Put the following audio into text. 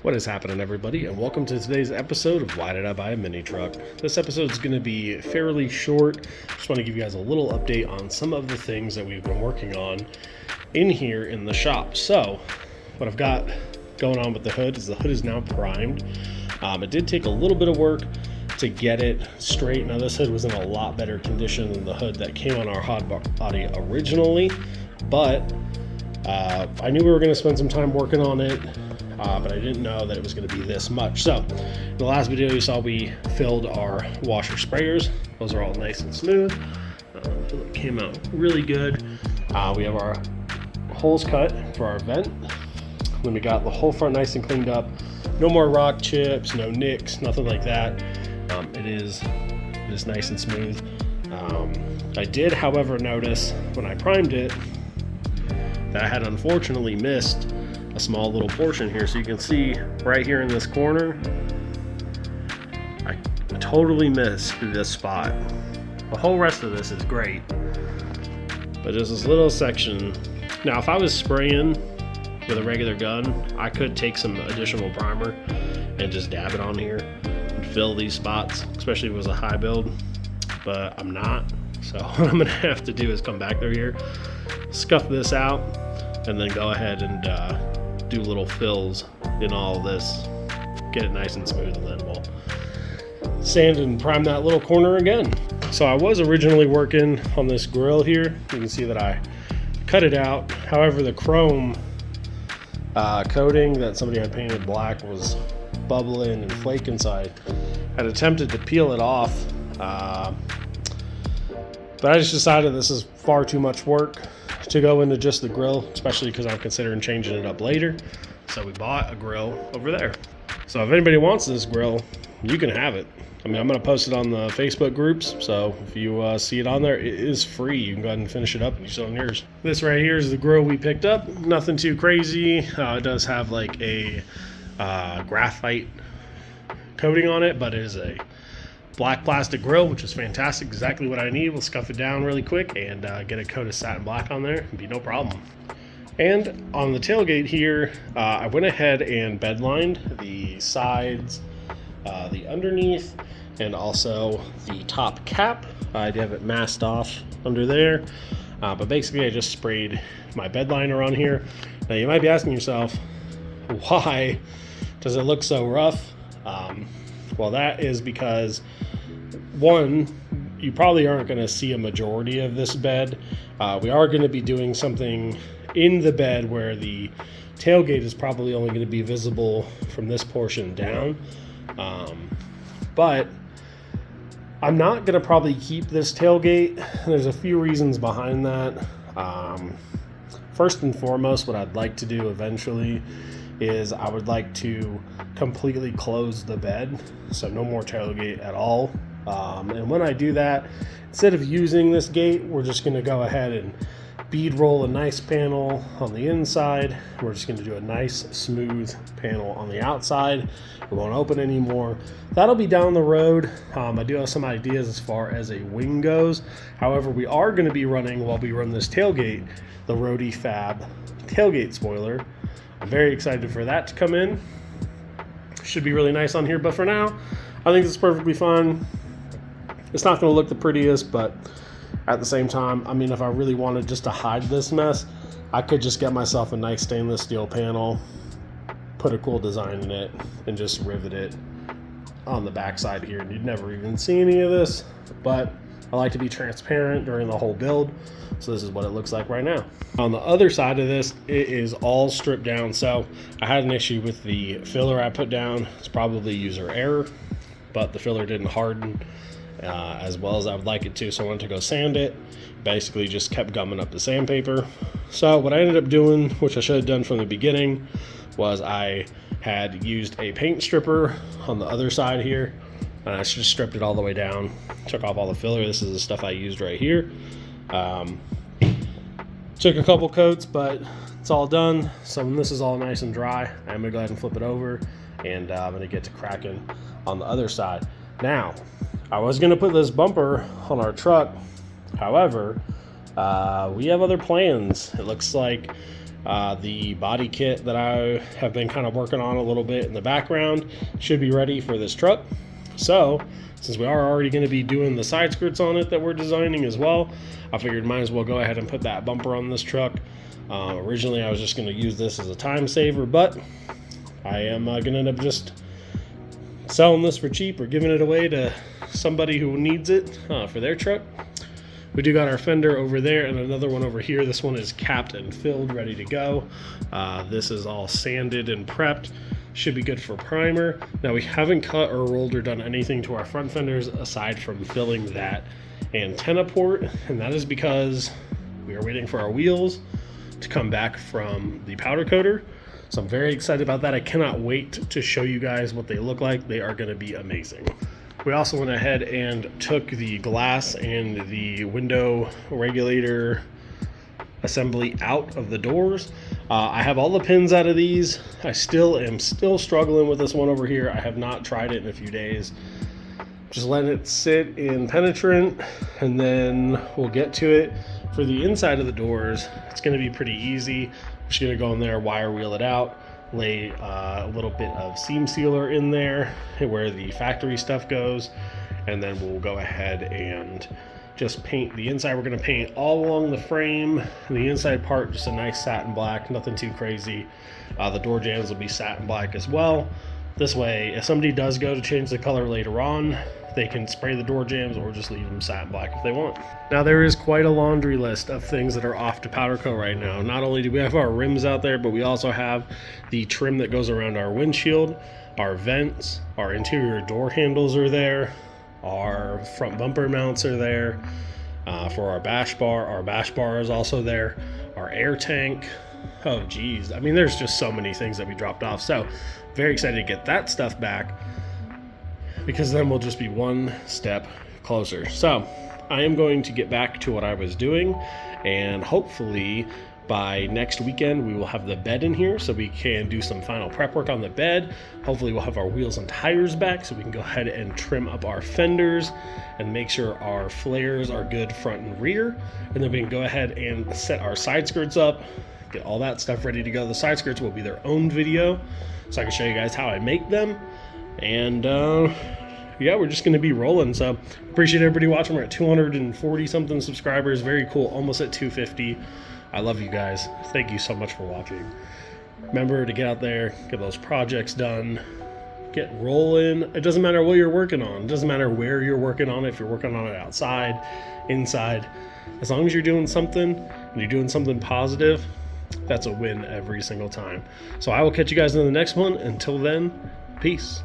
What is happening, everybody, and welcome to today's episode of Why Did I Buy a Mini Truck? This episode is going to be fairly short. Just want to give you guys a little update on some of the things that we've been working on in here in the shop. So, what I've got going on with the hood is now primed. It did take a little bit of work to get it straight. Now, this hood was in a lot better condition than the hood that came on our hardbody originally, but I knew we were going to spend some time working on it. But I didn't know that it was going to be this much. So in the last video you saw we filled our washer sprayers. Those are all nice and smooth. It came out really good. We have our holes cut for our vent. Then we got the whole front nice and cleaned up. No more rock chips, no nicks, nothing like that. It is nice and smooth. I did, however, notice when I primed it that I had unfortunately missed a small little portion here. So you can see right here in this corner, I totally missed this spot. The whole rest of this is great, but just this little section. Now, if I was spraying with a regular gun, I could take some additional primer and just dab it on here and fill these spots, especially if it was a high build, but I'm not. So what I'm gonna have to do is come back through here, scuff this out, and then go ahead and do little fills in all of this, get it nice and smooth, and then we'll sand and prime that little corner again. So I was originally working on this grill here. You can see that I cut it out. However, the chrome coating that somebody had painted black was bubbling and flake inside. I had attempted to peel it off, but I just decided this is far too much work to go into just the grill, especially because I'm considering changing it up later. So we bought a grill over there. So if anybody wants this grill, you can have it. I mean, I'm going to post it on the Facebook groups, so if you see it on there, it is free. You can go ahead and finish it up and use it on yours. This right here is the grill we picked up. Nothing too crazy. It does have like a graphite coating on it, but it is a black plastic grill, which is fantastic, exactly what I need. We'll scuff it down really quick and get a coat of satin black on there. It'd be no problem. And on the tailgate here, I went ahead and bed lined the sides, the underneath, and also the top cap. I did have it masked off under there, but basically I just sprayed my bed liner on here. Now you might be asking yourself, why does it look so rough? Well, that is because, one, you probably aren't going to see a majority of this bed. We are going to be doing something in the bed where the tailgate is probably only going to be visible from this portion down. But I'm not going to probably keep this tailgate. There's a few reasons behind that. First and foremost, what I'd like to do eventually is I would like to completely close the bed, so no more tailgate at all. And when I do that, instead of using this gate, we're just going to go ahead and bead roll a nice panel on the inside. We're just going to do a nice smooth panel on the outside. We won't open anymore. That'll be down the road. I do have some ideas as far as a wing goes. However, we are going to be running, while we run this tailgate, the Roadie Fab tailgate spoiler. I'm very excited for that to come in. Should be really nice on here, but for now, I think it's perfectly fine. It's not going to look the prettiest, but at the same time, I mean, if I really wanted just to hide this mess, I could just get myself a nice stainless steel panel, put a cool design in it, and just rivet it on the back side here, and you'd never even see any of this. But I like to be transparent during the whole build, so this is what it looks like right now. On the other side of this, it is all stripped down. So I had an issue with the filler I put down. It's probably user error, but the filler didn't harden as well as I would like it to, so I wanted to go sand it. Basically just kept gumming up the sandpaper. So what I ended up doing, which I should have done from the beginning, was I had used a paint stripper on the other side here, and I just stripped it all the way down, took off all the filler. This is the stuff I used right here. Took a couple coats, but it's all done. So when this is all nice and dry, I'm gonna go ahead and flip it over, and I'm gonna get to cracking on the other side. Now, I was gonna put this bumper on our truck. However, we have other plans. It looks like The body kit that I have been kind of working on a little bit in the background should be ready for this truck. So since we are already going to be doing the side skirts on it that we're designing as well, I figured might as well go ahead and put that bumper on this truck. Originally I was just going to use this as a time saver, but I am going to end up just selling this for cheap or giving it away to somebody who needs it for their truck. We do got our fender over there and another one over here. This one is capped and filled, ready to go. This is all sanded and prepped. Should be good for primer. Now we haven't cut or rolled or done anything to our front fenders aside from filling that antenna port, and that is because we are waiting for our wheels to come back from the powder coater. So I'm very excited about that. I cannot wait to show you guys what they look like. They are going to be amazing. We also went ahead and took the glass and the window regulator assembly out of the doors. I have all the pins out of these. I am still struggling with this one over here. I have not tried it in a few days. Just letting it sit in penetrant, and then we'll get to it. For the inside of the doors, it's going to be pretty easy. I'm just going to go in there, wire wheel it out, lay a little bit of seam sealer in there where the factory stuff goes, and then we'll go ahead and just paint the inside. We're going to paint all along the frame, and the inside part just a nice satin black, nothing too crazy. The door jambs will be satin black as well. This way, if somebody does go to change the color later on, they can spray the door jambs or just leave them satin black if they want. Now there is quite a laundry list of things that are off to powder coat right now. Not only do we have our rims out there, but we also have the trim that goes around our windshield, our vents, our interior door handles are there, our front bumper mounts are there. For our bash bar is also there, our air tank. Oh geez, I mean there's just so many things that we dropped off. So very excited to get that stuff back, because then we'll just be one step closer. So I am going to get back to what I was doing, and hopefully by next weekend we will have the bed in here so we can do some final prep work on the bed. Hopefully we'll have our wheels and tires back so we can go ahead and trim up our fenders and make sure our flares are good front and rear, and then we can go ahead and set our side skirts up, get all that stuff ready to go. The side skirts will be their own video so I can show you guys how I make them. And yeah, we're just going to be rolling. So appreciate everybody watching. We're at 240 something subscribers. Very cool. Almost at 250. I love you guys. Thank you so much for watching. Remember to get out there, get those projects done, get rolling. It doesn't matter what you're working on. It doesn't matter where you're working on it. If you're working on it outside, inside, as long as you're doing something and you're doing something positive, that's a win every single time. So I will catch you guys in the next one. Until then, peace.